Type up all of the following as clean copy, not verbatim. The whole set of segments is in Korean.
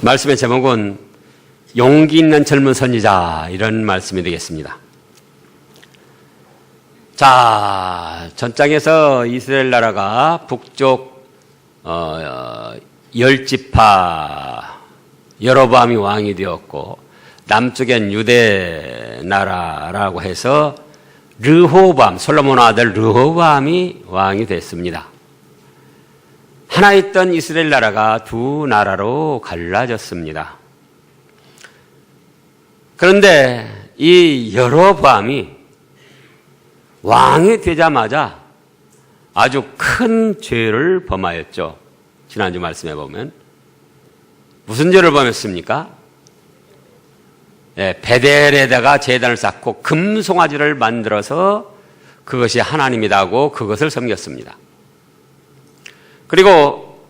말씀의 제목은 용기 있는 젊은 선지자, 이런 말씀이 되겠습니다. 자, 전장에서 이스라엘 나라가 북쪽 열지파 여로보암이 왕이 되었고, 남쪽엔 유대 나라라고 해서 르호보암, 솔로몬 아들 르호보암이 왕이 됐습니다. 하나 있던 이스라엘 나라가 두 나라로 갈라졌습니다. 그런데 이 여로보암이 왕이 되자마자 아주 큰 죄를 범하였죠. 지난주 말씀해 보면 무슨 죄를 범했습니까? 베델에다가 제단을 쌓고 금송아지를 만들어서 그것이 하나님이라고 그것을 섬겼습니다. 그리고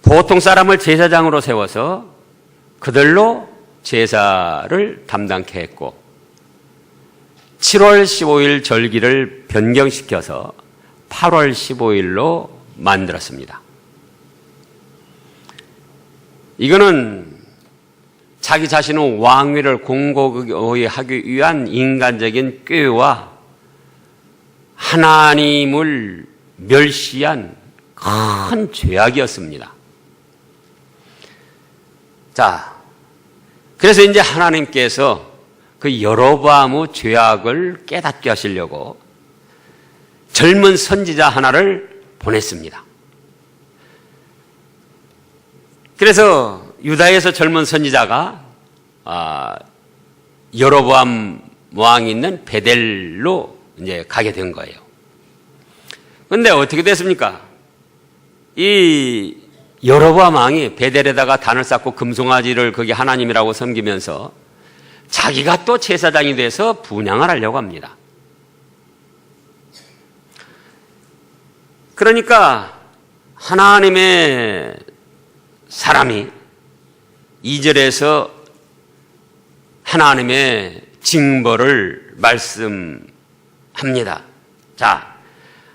보통 사람을 제사장으로 세워서 그들로 제사를 담당케 했고, 7월 15일 절기를 변경시켜서 8월 15일로 만들었습니다. 이거는 자기 자신의 왕위를 공고히 하기 위한 인간적인 꾀와 하나님을 멸시한 큰 죄악이었습니다. 자, 그래서 이제 하나님께서 그 여로보암의 죄악을 깨닫게 하시려고 젊은 선지자 하나를 보냈습니다. 그래서 유다에서 젊은 선지자가 여로보암 왕이 있는 베델로 이제 가게 된 거예요. 그런데 어떻게 됐습니까? 이 여로보암 왕이 베델에다가 단을 쌓고 금송아지를 거기 하나님이라고 섬기면서 자기가 또 제사장이 돼서 분향을 하려고 합니다. 그러니까 하나님의 사람이 2절에서 하나님의 징벌을 말씀합니다. 자,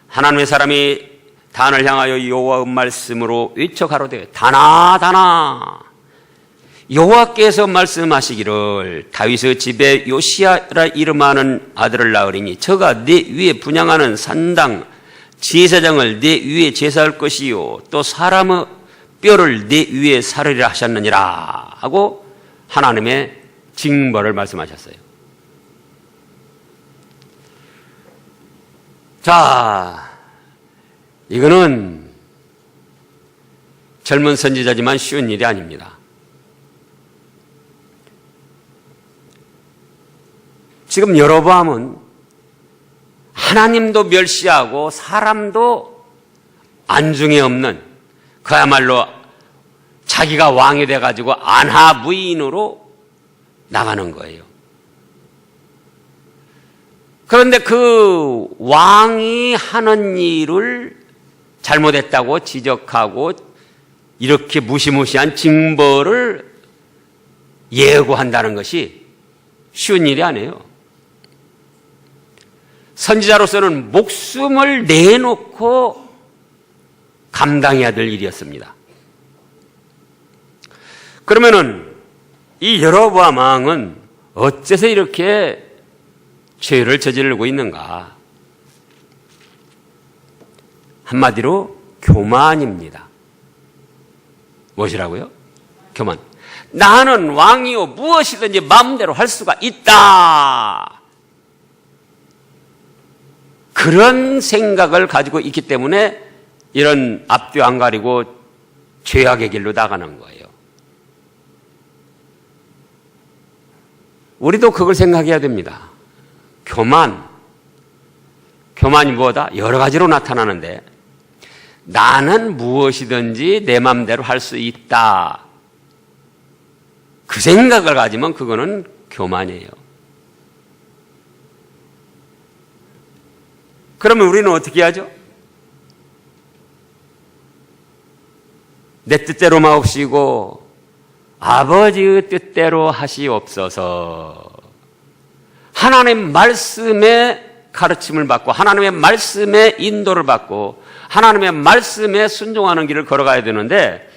하나님의 사람이 단을 향하여 여호와의 말씀으로 외쳐 가로되 단아 단아, 여호와께서 말씀하시기를 다윗의 집에 요시야라 이름하는 아들을 낳으리니 저가 네 위에 분향하는 산당 제사장을 네 위에 제사할 것이요 또 사람의 뼈를 네 위에 사르리라 하셨느니라 하고 하나님의 징벌을 말씀하셨어요. 자, 이거는 젊은 선지자지만 쉬운 일이 아닙니다. 지금 여로보암은 하나님도 멸시하고 사람도 안중에 없는, 그야말로 자기가 왕이 돼가지고 안하 부인으로 나가는 거예요. 그런데 그 왕이 하는 일을 잘못했다고 지적하고 이렇게 무시무시한 징벌을 예고한다는 것이 쉬운 일이 아니에요. 선지자로서는 목숨을 내놓고 감당해야 될 일이었습니다. 그러면은 이 여로보암 왕은 어째서 이렇게 죄를 저지르고 있는가? 한마디로 교만입니다. 무엇이라고요? 교만. 나는 왕이요 무엇이든지 마음대로 할 수가 있다, 그런 생각을 가지고 있기 때문에 이런 앞뒤 안 가리고 죄악의 길로 나가는 거예요. 우리도 그걸 생각해야 됩니다. 교만이 뭐다? 여러 가지로 나타나는데, 나는 무엇이든지 내 마음대로 할 수 있다, 그 생각을 가지면 그거는 교만이에요. 그러면 우리는 어떻게 하죠? 내 뜻대로 마옵시고 아버지의 뜻대로 하시옵소서. 하나님 말씀의 가르침을 받고 하나님의 말씀의 인도를 받고 하나님의 말씀에 순종하는 길을 걸어가야 되는데,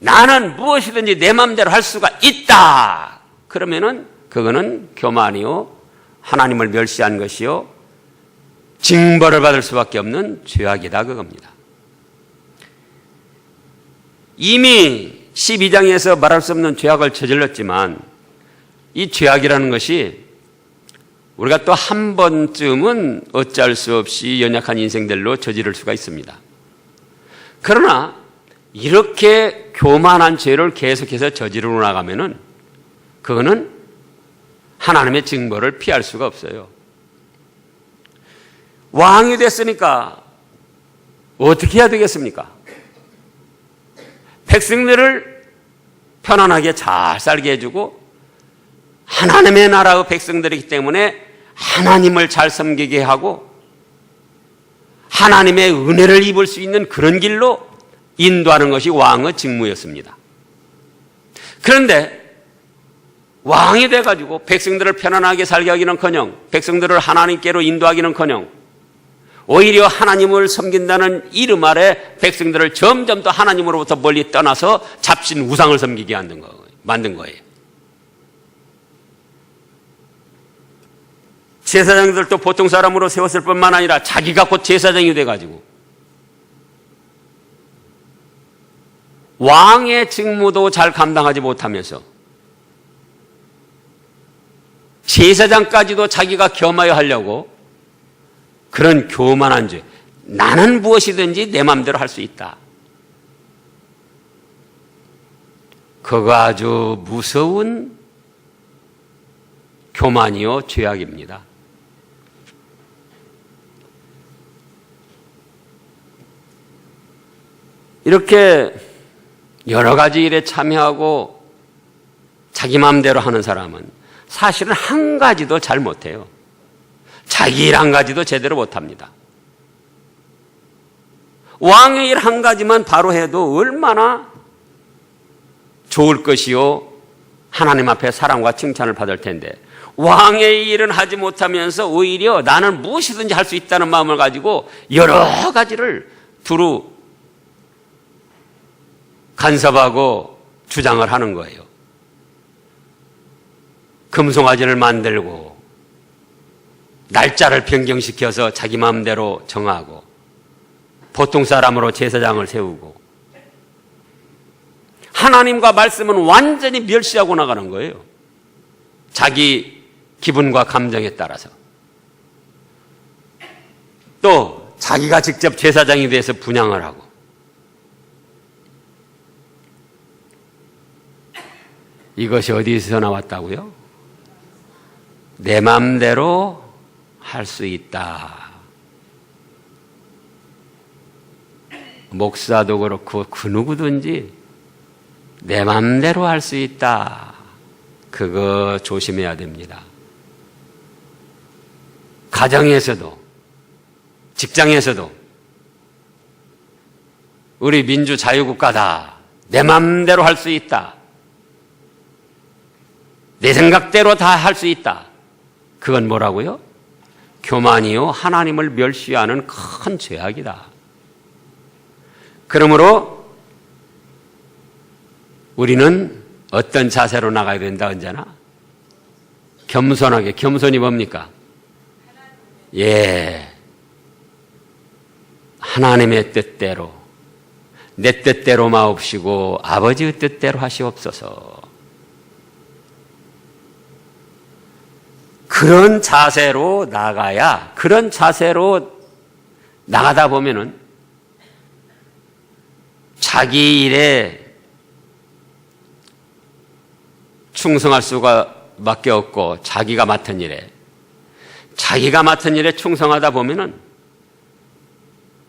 나는 무엇이든지 내 마음대로 할 수가 있다. 그러면은 그거는 교만이요, 하나님을 멸시한 것이요, 징벌을 받을 수밖에 없는 죄악이다 그겁니다. 이미 12장에서 말할 수 없는 죄악을 저질렀지만 이 죄악이라는 것이 우리가 또 한 번쯤은 어찌할 수 없이 연약한 인생들로 저지를 수가 있습니다. 그러나 이렇게 교만한 죄를 계속해서 저지르러 나가면은 그거는 하나님의 징벌을 피할 수가 없어요. 왕이 됐으니까 어떻게 해야 되겠습니까? 백성들을 편안하게 잘 살게 해주고 하나님의 나라의 백성들이기 때문에 하나님을 잘 섬기게 하고 하나님의 은혜를 입을 수 있는 그런 길로 인도하는 것이 왕의 직무였습니다. 그런데 왕이 돼가지고 백성들을 편안하게 살게 하기는커녕 백성들을 하나님께로 인도하기는커녕 오히려 하나님을 섬긴다는 이름 아래 백성들을 점점 더 하나님으로부터 멀리 떠나서 잡신 우상을 섬기게 만든 거예요. 제사장들도 보통 사람으로 세웠을 뿐만 아니라 자기가 곧 제사장이 돼가지고 왕의 직무도 잘 감당하지 못하면서 제사장까지도 자기가 겸하여 하려고 그런 교만한 죄, 나는 무엇이든지 내 마음대로 할 수 있다. 그거 아주 무서운 교만이요 죄악입니다. 이렇게 여러 가지 일에 참여하고 자기 마음대로 하는 사람은 사실은 한 가지도 잘 못해요. 자기 일 한 가지도 제대로 못합니다. 왕의 일 한 가지만 바로 해도 얼마나 좋을 것이요 하나님 앞에 사랑과 칭찬을 받을 텐데 왕의 일은 하지 못하면서 오히려 나는 무엇이든지 할 수 있다는 마음을 가지고 여러 가지를 두루 간섭하고 주장을 하는 거예요. 금송아지를 만들고 날짜를 변경시켜서 자기 마음대로 정하고 보통 사람으로 제사장을 세우고 하나님과 말씀은 완전히 멸시하고 나가는 거예요. 자기 기분과 감정에 따라서. 또 자기가 직접 제사장이 돼서 분향을 하고 이것이 어디서 나왔다고요? 내 마음대로 할 수 있다. 목사도 그렇고 그 누구든지 내 마음대로 할 수 있다. 그거 조심해야 됩니다. 가정에서도 직장에서도 우리 민주자유국가다. 내 마음대로 할 수 있다. 내 생각대로 다 할 수 있다. 그건 뭐라고요? 교만이요 하나님을 멸시하는 큰 죄악이다. 그러므로 우리는 어떤 자세로 나가야 된다 언제나? 겸손하게. 겸손이 뭡니까? 예, 하나님의 뜻대로 내 뜻대로 마옵시고 아버지의 뜻대로 하시옵소서. 그런 자세로 나가야, 그런 자세로 나가다 보면은 자기 일에 충성할 수밖에 없고 자기가 맡은 일에 충성하다 보면은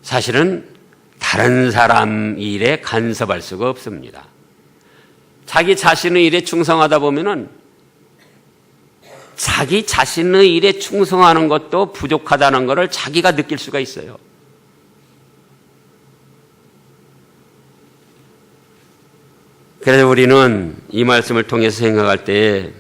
사실은 다른 사람 일에 간섭할 수가 없습니다. 자기 자신의 일에 충성하다 보면은 자기 자신의 일에 충성하는 것도 부족하다는 것을 자기가 느낄 수가 있어요. 그래서 우리는 이 말씀을 통해서 생각할 때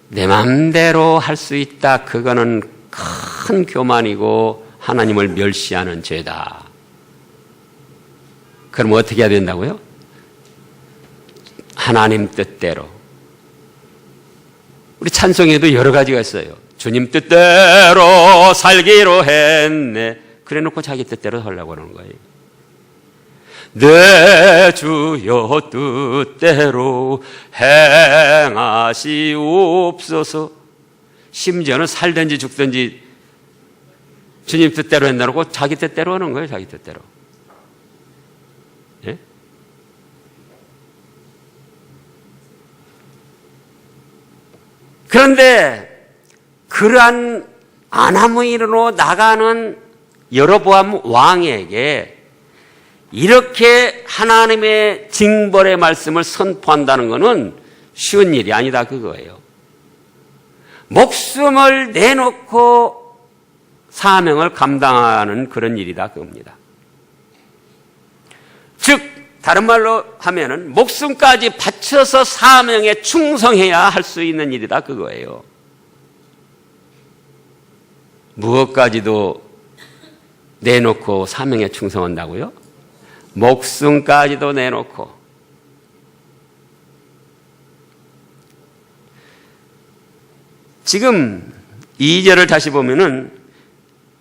내 마음대로 할 수 있다. 그거는 큰 교만이고 하나님을 멸시하는 죄다. 그럼 어떻게 해야 된다고요? 하나님 뜻대로. 우리 찬송에도 여러 가지가 있어요. 주님 뜻대로 살기로 했네. 그래 놓고 자기 뜻대로 살려고 하는 거예요. 내 주여 뜻대로 행하시옵소서. 심지어는 살든지 죽든지 주님 뜻대로 한다고 자기 뜻대로 하는 거예요. 자기 뜻대로. 예? 그런데 그러한 아나무인으로 나가는 여로보암 왕에게 이렇게 하나님의 징벌의 말씀을 선포한다는 것은 쉬운 일이 아니다 그거예요. 목숨을 내놓고 사명을 감당하는 그런 일이다 그겁니다. 즉 다른 말로 하면은 목숨까지 바쳐서 사명에 충성해야 할 수 있는 일이다 그거예요. 무엇까지도 내놓고 사명에 충성한다고요? 목숨까지도 내놓고. 지금 2절을 다시 보면은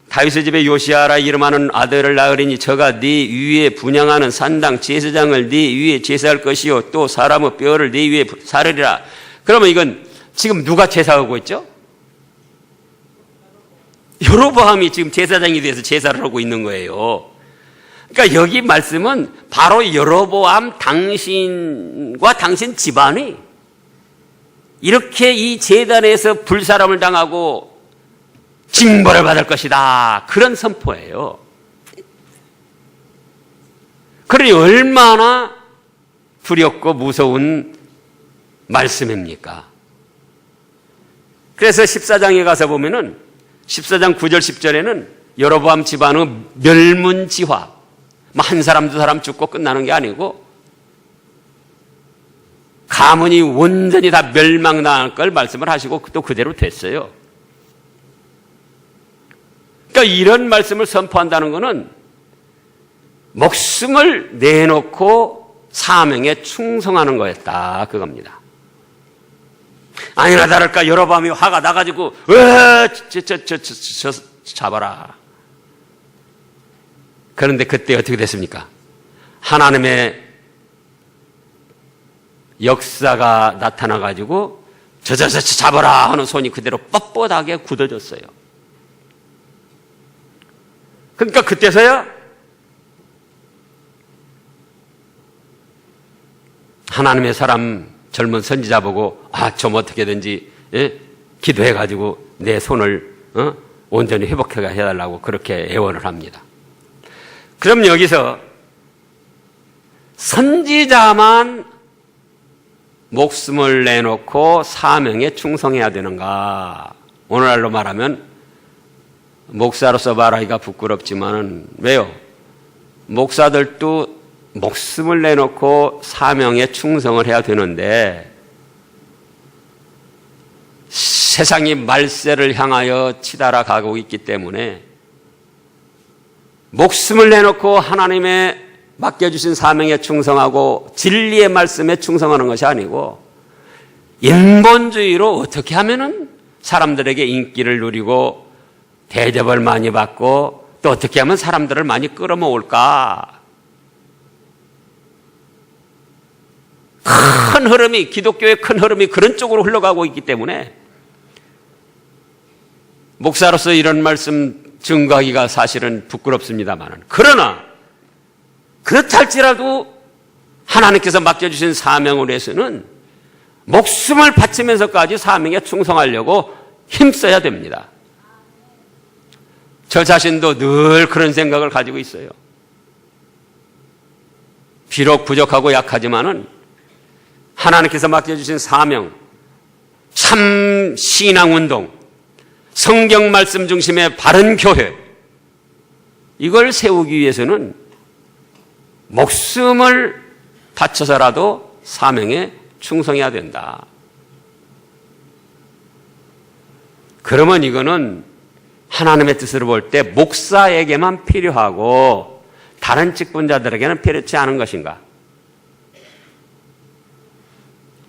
다윗의 집에 요시아라 이름하는 아들을 낳으리니 저가 네 위에 분향하는 산당 제사장을 네 위에 제사할 것이요 또 사람의 뼈를 네 위에 사르리라. 그러면 이건 지금 누가 제사하고 있죠? 여로보암이 지금 제사장이 돼서 제사를 하고 있는 거예요. 그러니까 여기 말씀은 바로 여로보암 당신과 당신 집안이 이렇게 이 제단에서 불사람을 당하고 징벌을 받을 것이다. 그런 선포예요. 그러니 얼마나 두렵고 무서운 말씀입니까? 그래서 14장에 가서 보면은 14장 9절 10절에는 여로보암 집안의 멸문지화, 한 사람 두 사람 죽고 끝나는 게 아니고 가문이 온전히 다 멸망당할 걸 말씀을 하시고 또 그대로 됐어요. 그러니까 이런 말씀을 선포한다는 것은 목숨을 내놓고 사명에 충성하는 거였다 그겁니다. 아니나 다를까 여로보암이 화가 나가지고 잡아라. 그런데 그때 어떻게 됐습니까? 하나님의 역사가 나타나가지고 잡아라 하는 손이 그대로 뻣뻣하게 굳어졌어요. 그러니까 그때서야 하나님의 사람 젊은 선지자 보고 좀 어떻게든지 기도해가지고 내 손을 온전히 회복해 해달라고 그렇게 애원을 합니다. 그럼 여기서 선지자만 목숨을 내놓고 사명에 충성해야 되는가? 오늘날로 말하면 목사로서 말하기가 부끄럽지만은 왜요? 목사들도 목숨을 내놓고 사명에 충성을 해야 되는데 세상이 말세를 향하여 치달아 가고 있기 때문에 목숨을 내놓고 하나님의 맡겨주신 사명에 충성하고 진리의 말씀에 충성하는 것이 아니고 인본주의로 어떻게 하면은 사람들에게 인기를 누리고 대접을 많이 받고 또 어떻게 하면 사람들을 많이 끌어모을까? 큰 흐름이, 기독교의 큰 흐름이 그런 쪽으로 흘러가고 있기 때문에 목사로서 이런 말씀 증거하기가 사실은 부끄럽습니다만, 그러나 그렇다 할지라도 하나님께서 맡겨주신 사명을 위해서는 목숨을 바치면서까지 사명에 충성하려고 힘써야 됩니다. 저 자신도 늘 그런 생각을 가지고 있어요. 비록 부족하고 약하지만은 하나님께서 맡겨주신 사명, 참 신앙운동, 성경 말씀 중심의 바른 교회, 이걸 세우기 위해서는 목숨을 바쳐서라도 사명에 충성해야 된다. 그러면 이거는 하나님의 뜻으로 볼 때 목사에게만 필요하고 다른 직분자들에게는 필요치 않은 것인가?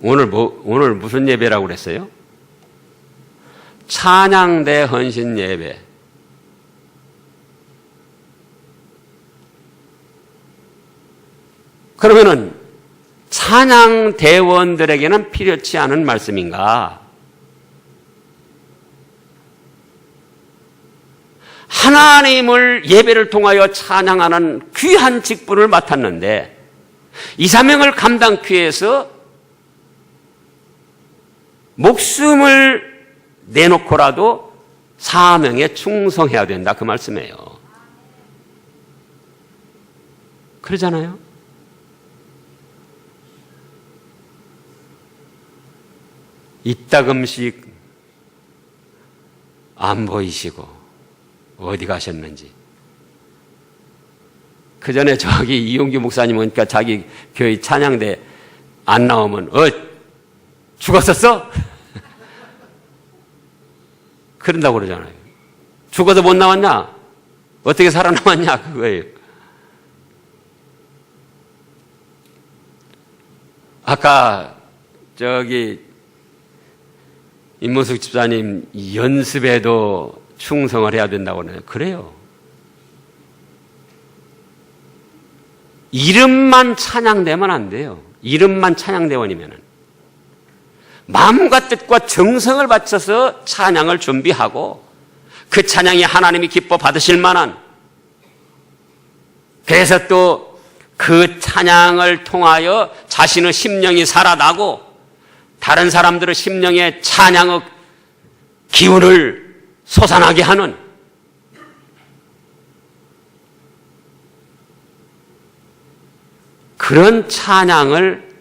오늘 무슨 예배라고 그랬어요? 찬양대 헌신 예배. 그러면은 찬양대원들에게는 필요치 않은 말씀인가? 하나님을 예배를 통하여 찬양하는 귀한 직분을 맡았는데 이 사명을 감당하기 위해서 목숨을 내놓고라도 사명에 충성해야 된다 그 말씀이에요. 그러잖아요. 이따금씩 안 보이시고 어디 가셨는지. 그 전에 저기 이용규 목사님은 그러니까 자기 교회 찬양대 안 나오면 죽었었어? 그런다고 그러잖아요. 죽어도 못 나왔냐? 어떻게 살아남았냐? 그거예요. 아까 저기 임문숙 집사님 연습에도 충성을 해야 된다고 그러네요. 그래요. 이름만 찬양되면 안 돼요. 이름만 찬양대원이면은. 마음과 뜻과 정성을 바쳐서 찬양을 준비하고 그 찬양이 하나님이 기뻐 받으실 만한, 그래서 또 그 찬양을 통하여 자신의 심령이 살아나고 다른 사람들의 심령에 찬양의 기운을 솟아나게 하는 그런 찬양을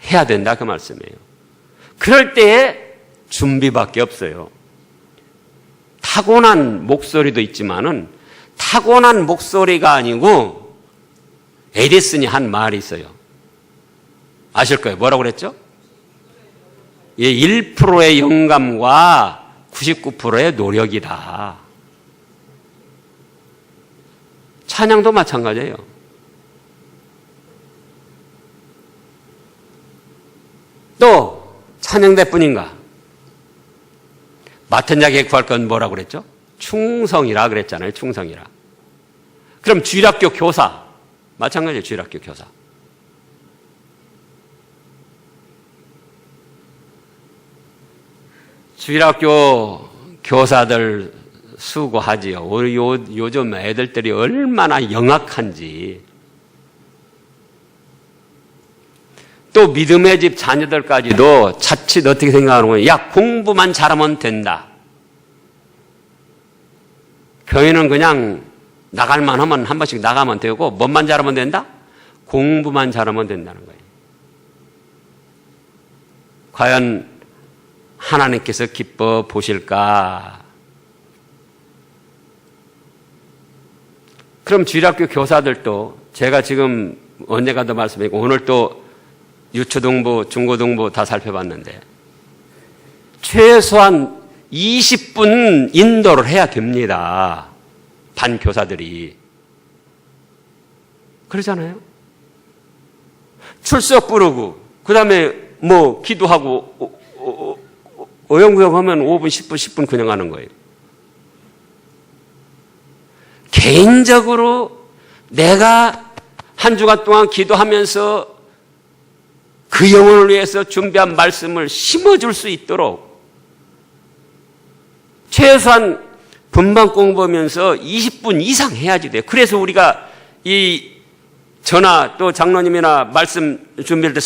해야 된다 그 말씀이에요. 그럴 때에 준비밖에 없어요. 타고난 목소리도 있지만은 타고난 목소리가 아니고 에디슨이 한 말이 있어요. 아실 거예요. 뭐라고 그랬죠? 1%의 영감과 99%의 노력이다. 찬양도 마찬가지예요. 또 찬양대뿐인가? 맡은 자에게 구할 건 뭐라고 그랬죠? 충성이라 그랬잖아요. 충성이라. 그럼 주일학교 교사 마찬가지예요. 주일학교 교사. 주일학교 교사들 수고하지요. 요즘 애들들이 얼마나 영악한지. 또 믿음의 집 자녀들까지도 자칫 어떻게 생각하는 거예요? 야, 공부만 잘하면 된다. 교회는 그냥 나갈만 하면 한 번씩 나가면 되고 뭔만 잘하면 된다? 공부만 잘하면 된다는 거예요. 과연 하나님께서 기뻐 보실까? 그럼 주일학교 교사들도 제가 지금 언제가도 말씀드리고 오늘 또 유초등부, 중고등부 다 살펴봤는데 최소한 20분 인도를 해야 됩니다. 반 교사들이. 그러잖아요. 출석 부르고 그 다음에 뭐 기도하고 어영부영 하면 5분, 10분 그냥 하는 거예요. 개인적으로 내가 한 주간 동안 기도하면서 그 영혼을 위해서 준비한 말씀을 심어줄 수 있도록 최소한 분반 공부하면서 20분 이상 해야지 돼요. 그래서 우리가 이 전화 또 장로님이나 말씀 준비할 때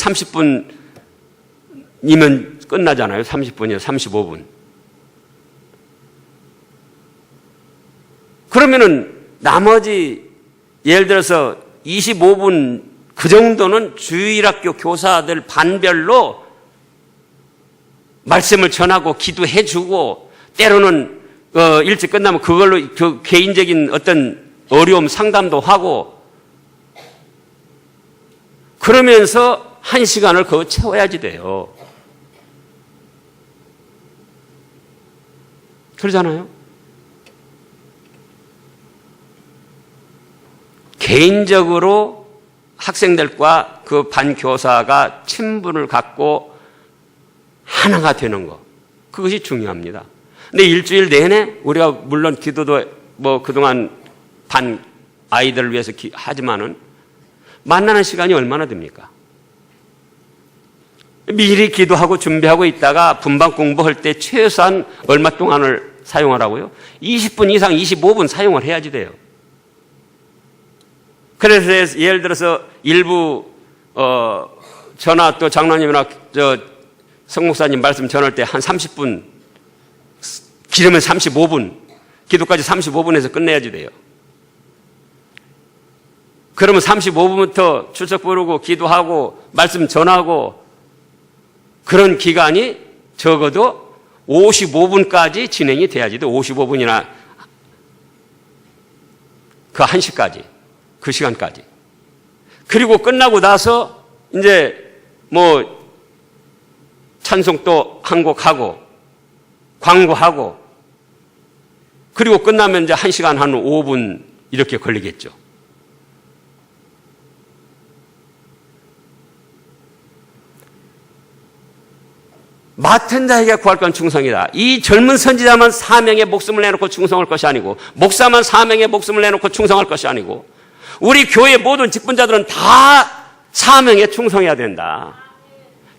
30분이면 끝나잖아요. 30분이요, 35분. 그러면은 나머지 예를 들어서 25분 그 정도는 주일학교 교사들 반별로 말씀을 전하고 기도해 주고 때로는 일찍 끝나면 그걸로 그 개인적인 어떤 어려움 상담도 하고 그러면서 한 시간을 그거 채워야지 돼요. 그러잖아요. 개인적으로 학생들과 그 반 교사가 친분을 갖고 하나가 되는 것, 그것이 중요합니다. 근데 일주일 내내 우리가 물론 기도도 뭐 그동안 반 아이들을 위해서 하지만은 만나는 시간이 얼마나 됩니까? 미리 기도하고 준비하고 있다가 분반 공부할 때 최소한 얼마 동안을 사용하라고요? 20분 이상 25분 사용을 해야지 돼요. 그래서 예를 들어서 일부 전화 또 장로님이나 성목사님 말씀 전할 때 한 30분, 길으면 35분, 기도까지 35분에서 끝내야지 돼요. 그러면 35분부터 출석 부르고 기도하고 말씀 전하고 그런 기간이 적어도 55분까지 진행이 돼야지 돼. 55분이나 그 1시까지, 그 시간까지. 그리고 끝나고 나서 이제 뭐 찬송 또 한 곡 하고 광고하고 그리고 끝나면 이제 1시간 한 5분 이렇게 걸리겠죠. 맡은 자에게 구할 건 충성이다. 이 젊은 선지자만 사명에 목숨을 내놓고 충성할 것이 아니고 목사만 사명에 목숨을 내놓고 충성할 것이 아니고 우리 교회 모든 직분자들은 다 사명에 충성해야 된다.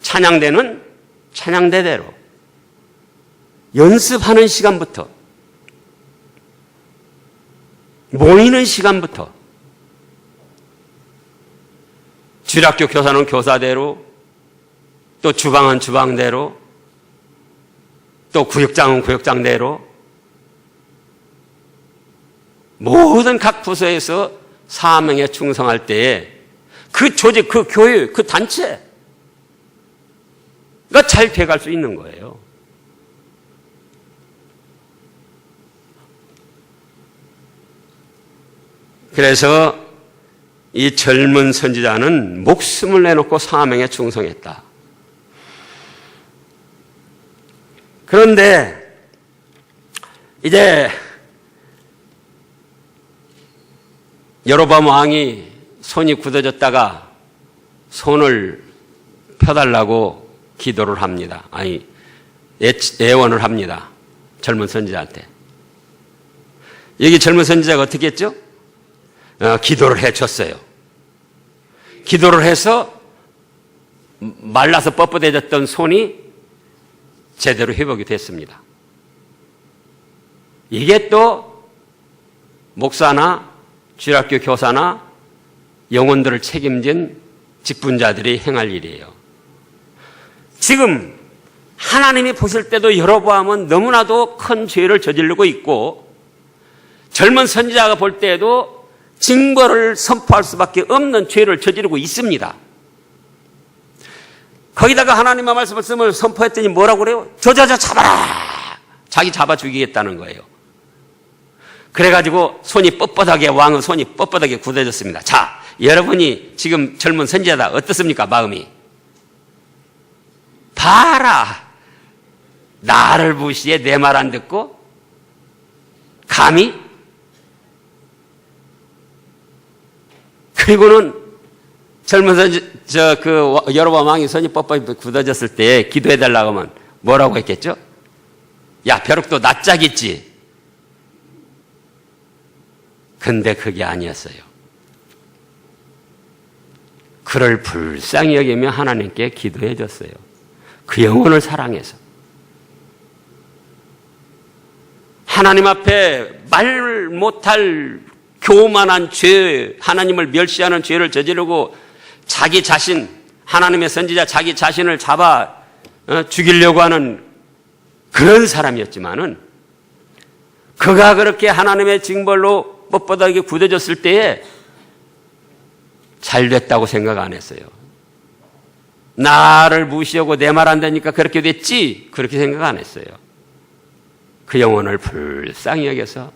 찬양대는 찬양대대로 연습하는 시간부터 모이는 시간부터 주일학교 교사는 교사대로 또 주방은 주방대로 또 구역장은 구역장대로 모든 각 부서에서 사명에 충성할 때에 그 조직, 그 교회, 그 단체가 잘 돼갈 수 있는 거예요. 그래서 이 젊은 선지자는 목숨을 내놓고 사명에 충성했다. 그런데 이제 여로보암 왕이 손이 굳어졌다가 손을 펴달라고 기도를 합니다. 아니, 애원을 합니다. 젊은 선지자한테. 여기 젊은 선지자가 어떻게 했죠? 기도를 해줬어요. 기도를 해서 말라서 뻣뻣해졌던 손이 제대로 회복이 됐습니다. 이게 또 목사나 주일학교 교사나 영혼들을 책임진 직분자들이 행할 일이에요. 지금 하나님이 보실 때도 여로보암은 너무나도 큰 죄를 저지르고 있고 젊은 선지자가 볼 때에도 징벌을 선포할 수밖에 없는 죄를 저지르고 있습니다. 거기다가 하나님의 말씀을 쓰면 선포했더니 뭐라고 그래요? 저저 잡아라! 자기 잡아 죽이겠다는 거예요. 그래가지고 손이 뻣뻣하게, 왕은 손이 뻣뻣하게 굳어졌습니다. 자, 여러분이 지금 젊은 선지자다. 어떻습니까? 마음이. 봐라! 나를 무시해 내 말 안 듣고? 감히? 그리고는 젊은 여로보암 왕이 손이 뻣뻣히 굳어졌을 때 기도해달라고 하면 뭐라고 했겠죠? 야, 벼룩도 낯짝있지. 근데 그게 아니었어요. 그를 불쌍히 여기며 하나님께 기도해 줬어요. 그 영혼을 사랑해서. 하나님 앞에 말 못할 교만한 죄, 하나님을 멸시하는 죄를 저지르고 자기 자신, 하나님의 선지자 자기 자신을 잡아 죽이려고 하는 그런 사람이었지만은 그가 그렇게 하나님의 징벌로 뻣뻣하게 굳어졌을 때에 잘 됐다고 생각 안 했어요. 나를 무시하고 내 말 안 되니까 그렇게 됐지, 그렇게 생각 안 했어요. 그 영혼을 불쌍히 여겨서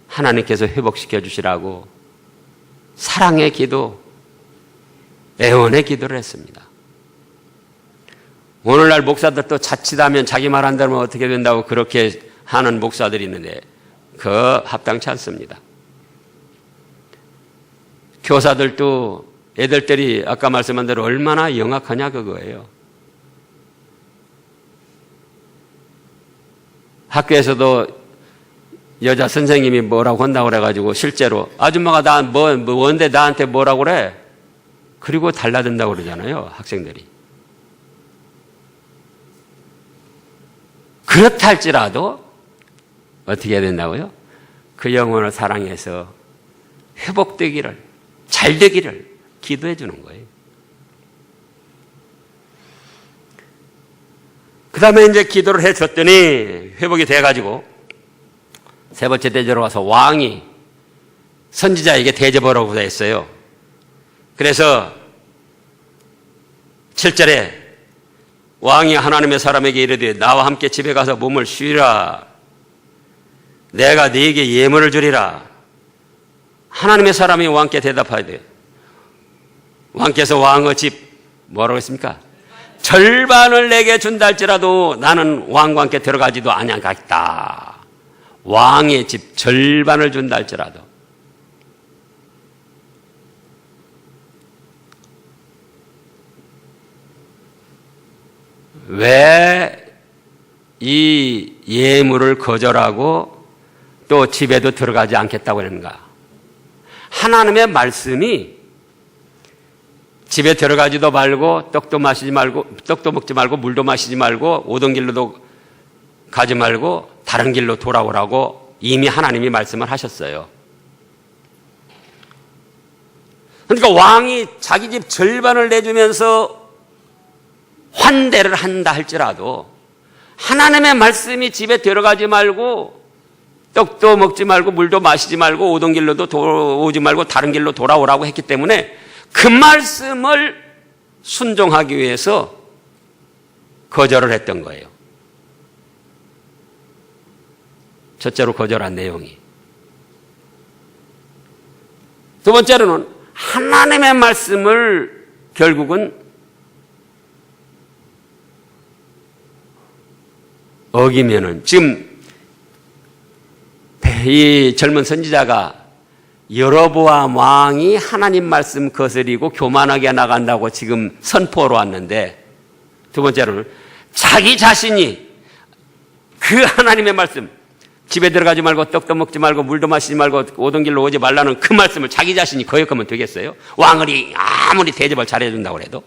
하나님께서 회복시켜 주시라고 사랑의 기도, 애원의 기도를 했습니다. 오늘날 목사들도 자칫하면 자기 말 안 들으면 어떻게 된다고 그렇게 하는 목사들이 있는데 그 합당치 않습니다. 교사들도 애들들이 아까 말씀한 대로 얼마나 영악하냐 그거예요. 학교에서도 여자 선생님이 뭐라고 한다고 그래가지고 실제로 아줌마가 뭔데 나한테 뭐라고 그래? 그리고 달라든다고 그러잖아요, 학생들이. 그렇다 할지라도 어떻게 해야 된다고요? 그 영혼을 사랑해서 회복되기를, 잘 되기를 기도해 주는 거예요. 그 다음에 이제 기도를 해 줬더니 회복이 돼가지고 세 번째 대접으로 와서 왕이 선지자에게 대접하라고 했어요. 그래서 7절에 왕이 하나님의 사람에게 이르되 나와 함께 집에 가서 몸을 쉬라. 내가 네게 예물을 주리라. 하나님의 사람이 왕께 대답하야 돼요. 왕께서 왕의 집 뭐라고 했습니까? 절반을 내게 준다 할지라도 나는 왕과 함께 들어가지도 아니하겠다. 왕의 집 절반을 준다 할지라도. 왜 이 예물을 거절하고 또 집에도 들어가지 않겠다고 했는가? 하나님의 말씀이 집에 들어가지도 말고 떡도 마시지 말고 떡도 먹지 말고 물도 마시지 말고 오던 길로도 가지 말고 다른 길로 돌아오라고 이미 하나님이 말씀을 하셨어요. 그러니까 왕이 자기 집 절반을 내주면서 환대를 한다 할지라도 하나님의 말씀이 집에 들어가지 말고 떡도 먹지 말고 물도 마시지 말고 오던 길로도 오지 말고 다른 길로 돌아오라고 했기 때문에 그 말씀을 순종하기 위해서 거절을 했던 거예요. 첫째로 거절한 내용이. 두 번째로는 하나님의 말씀을 결국은 어기면은 지금 이 젊은 선지자가 여로보암 왕이 하나님 말씀 거스리고 교만하게 나간다고 지금 선포로 왔는데 두 번째로는 자기 자신이 그 하나님의 말씀 집에 들어가지 말고 떡도 먹지 말고 물도 마시지 말고 오던 길로 오지 말라는 그 말씀을 자기 자신이 거역하면 되겠어요? 왕을 아무리 대접을 잘해준다고 해도.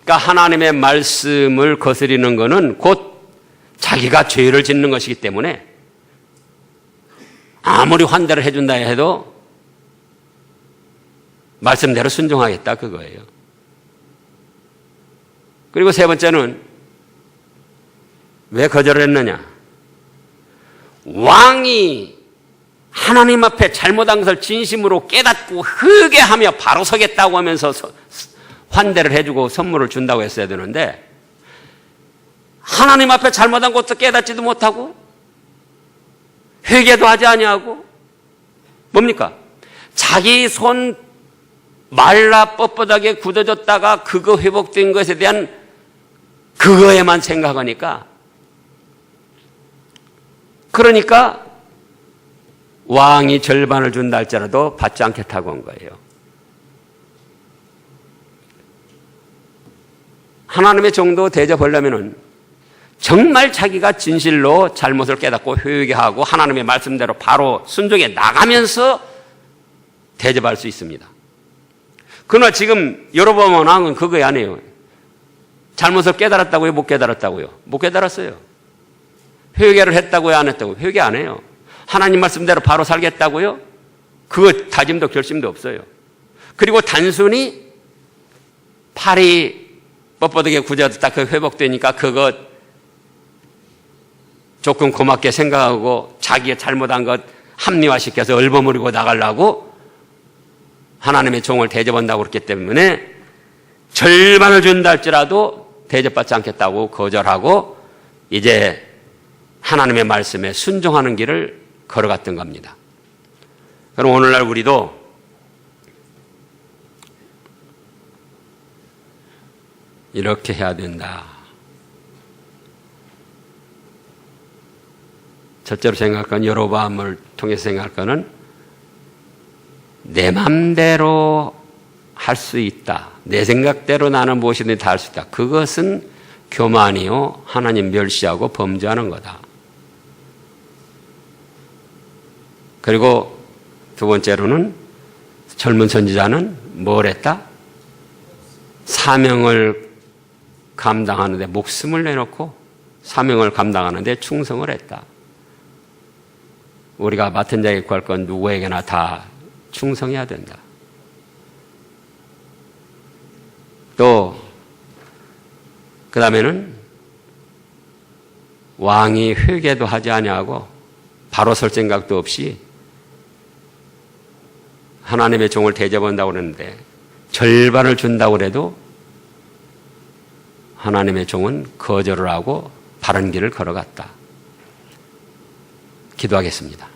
그러니까 하나님의 말씀을 거스리는 것은 곧 자기가 죄를 짓는 것이기 때문에 아무리 환대를 해준다 해도 말씀대로 순종하겠다 그거예요. 그리고 세 번째는 왜 거절을 했느냐? 왕이 하나님 앞에 잘못한 것을 진심으로 깨닫고 회개하며 바로 서겠다고 하면서 환대를 해주고 선물을 준다고 했어야 되는데 하나님 앞에 잘못한 것도 깨닫지도 못하고 회개도 하지 아니하고 뭡니까? 자기 손 말라 뻣뻣하게 굳어졌다가 그거 회복된 것에 대한 그거에만 생각하니까 그러니까 왕이 절반을 준다 할지라도 받지 않겠다고 한 거예요. 하나님의 정도 대접하려면은 정말 자기가 진실로 잘못을 깨닫고 회개하고 하나님의 말씀대로 바로 순종해 나가면서 대접할 수 있습니다. 그러나 지금 여로보암 왕은 그거 아니에요. 잘못을 깨달았다고요? 못 깨달았다고요? 못 깨달았어요. 회개를 했다고요? 안 했다고요? 회개 안 해요. 하나님 말씀대로 바로 살겠다고요? 그거 다짐도 결심도 없어요. 그리고 단순히 팔이 뻣뻣하게 굳어졌다 그 회복되니까 그거 조금 고맙게 생각하고 자기의 잘못한 것 합리화시켜서 얼버무리고 나가려고 하나님의 종을 대접한다고 그랬기 때문에 절반을 준다 할지라도 대접받지 않겠다고 거절하고 이제 하나님의 말씀에 순종하는 길을 걸어갔던 겁니다. 그럼 오늘날 우리도 이렇게 해야 된다. 첫째로 생각할 건 여로보암을 통해서 생각할 거는 내 맘대로 할 수 있다. 내 생각대로 나는 무엇이든지 다 할 수 있다. 그것은 교만이요 하나님 멸시하고 범죄하는 거다. 그리고 두 번째로는 젊은 선지자는 뭘 했다? 사명을 감당하는데 목숨을 내놓고 사명을 감당하는데 충성을 했다. 우리가 맡은 자에게 구할 건 누구에게나 다 충성해야 된다. 또 그 다음에는 왕이 회개도 하지 아니하고 바로 설 생각도 없이 하나님의 종을 대접한다고 그러는데 절반을 준다고 그래도 하나님의 종은 거절을 하고 바른 길을 걸어갔다. 기도하겠습니다.